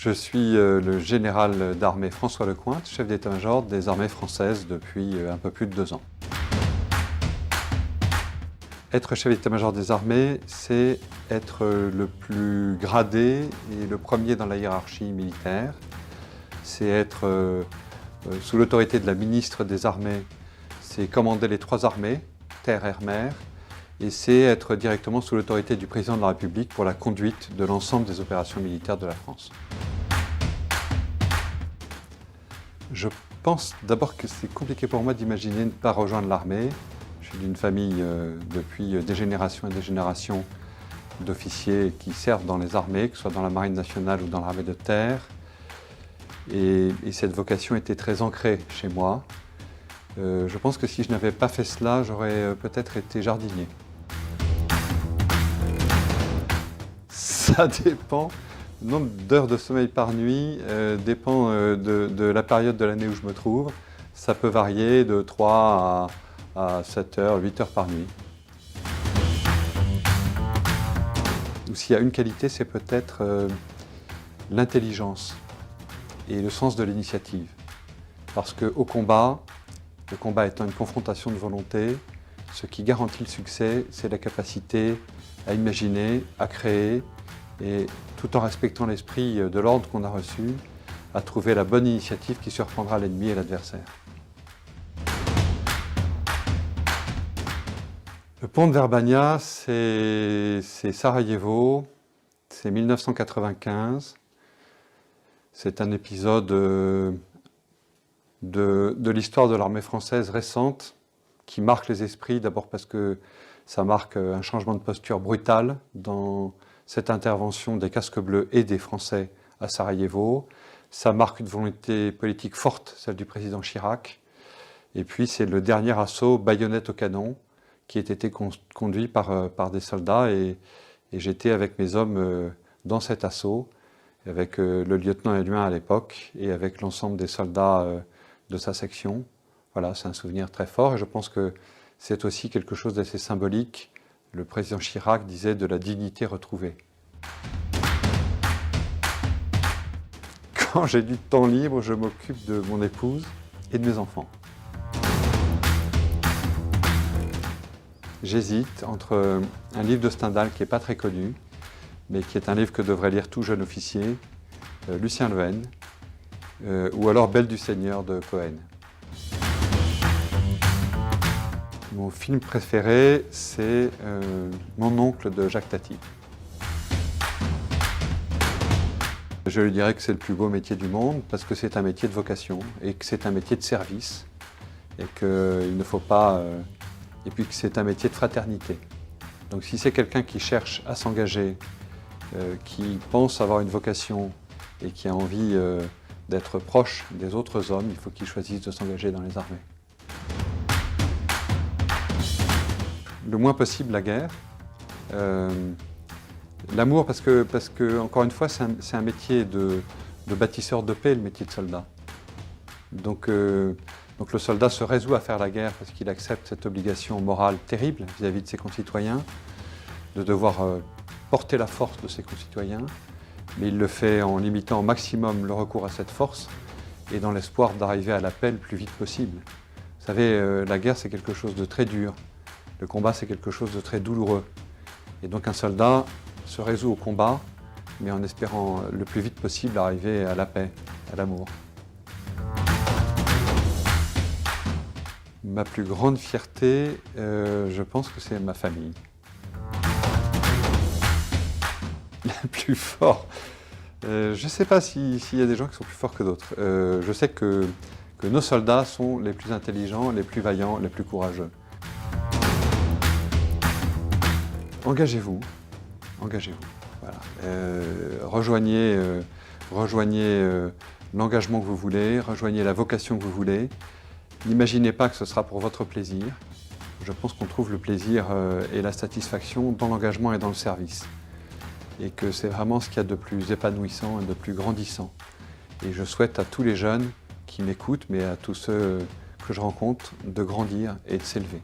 Je suis le général d'armée François Lecointre, chef d'état-major des armées françaises depuis un peu plus de 2 ans. Être chef d'état-major des armées, c'est être le plus gradé et le premier dans la hiérarchie militaire. C'est être sous l'autorité de la ministre des Armées, c'est commander les 3 armées, terre, air, mer, et c'est être directement sous l'autorité du président de la République pour la conduite de l'ensemble des opérations militaires de la France. Je pense d'abord que c'est compliqué pour moi d'imaginer ne pas rejoindre l'armée. Je suis d'une famille depuis des générations et des générations d'officiers qui servent dans les armées, que ce soit dans la marine nationale ou dans l'armée de terre. Et cette vocation était très ancrée chez moi. Je pense que si je n'avais pas fait cela, j'aurais peut-être été jardinier. Ça dépend. Le nombre d'heures de sommeil par nuit dépend de la période de l'année où je me trouve. Ça peut varier de 3 à 7 heures, 8 heures par nuit. S'il y a une qualité, c'est peut-être l'intelligence et le sens de l'initiative. Parce qu'au combat, le combat étant une confrontation de volonté, ce qui garantit le succès, c'est la capacité à imaginer, à créer, et tout en respectant l'esprit de l'ordre qu'on a reçu, à trouver la bonne initiative qui surprendra l'ennemi et l'adversaire. Le pont de Verbania, c'est Sarajevo, c'est 1995. C'est un épisode de l'histoire de l'armée française récente qui marque les esprits, d'abord parce que ça marque un changement de posture brutal dans cette intervention des casques bleus et des Français à Sarajevo. Ça marque une volonté politique forte, celle du président Chirac. Et puis c'est le dernier assaut baïonnette au canon qui a été conduit par des soldats et j'étais avec mes hommes dans cet assaut, avec le lieutenant Héluin à l'époque et avec l'ensemble des soldats de sa section. Voilà, c'est un souvenir très fort et je pense que c'est aussi quelque chose d'assez symbolique. Le président Chirac disait de la dignité retrouvée. Quand j'ai du temps libre, je m'occupe de mon épouse et de mes enfants. J'hésite entre un livre de Stendhal qui n'est pas très connu, mais qui est un livre que devrait lire tout jeune officier, Lucien Lehenne, ou alors Belle du Seigneur de Cohen. Mon film préféré, c'est Mon oncle de Jacques Tati. Je lui dirais que c'est le plus beau métier du monde parce que c'est un métier de vocation et que c'est un métier de service et qu'il ne faut pas... et puis que c'est un métier de fraternité. Donc si c'est quelqu'un qui cherche à s'engager, qui pense avoir une vocation et qui a envie d'être proche des autres hommes, il faut qu'il choisisse de s'engager dans les armées. Le moins possible la guerre. L'amour parce que, encore une fois, c'est un métier de bâtisseur de paix, le métier de soldat. Donc le soldat se résout à faire la guerre parce qu'il accepte cette obligation morale terrible vis-à-vis de ses concitoyens, de devoir porter la force de ses concitoyens, mais il le fait en limitant au maximum le recours à cette force et dans l'espoir d'arriver à la paix le plus vite possible. Vous savez, la guerre c'est quelque chose de très dur, le combat c'est quelque chose de très douloureux. Et donc un soldat se résout au combat, mais en espérant le plus vite possible arriver à la paix, à l'amour. Ma plus grande fierté, je pense que c'est ma famille. La plus fort. Je ne sais pas s'il y a des gens qui sont plus forts que d'autres. Je sais que nos soldats sont les plus intelligents, les plus vaillants, les plus courageux. Engagez-vous. Engagez-vous. Voilà. Rejoignez l'engagement que vous voulez, rejoignez la vocation que vous voulez. N'imaginez pas que ce sera pour votre plaisir. Je pense qu'on trouve le plaisir et la satisfaction dans l'engagement et dans le service. Et que c'est vraiment ce qu'il y a de plus épanouissant et de plus grandissant. Et je souhaite à tous les jeunes qui m'écoutent, mais à tous ceux que je rencontre, de grandir et de s'élever.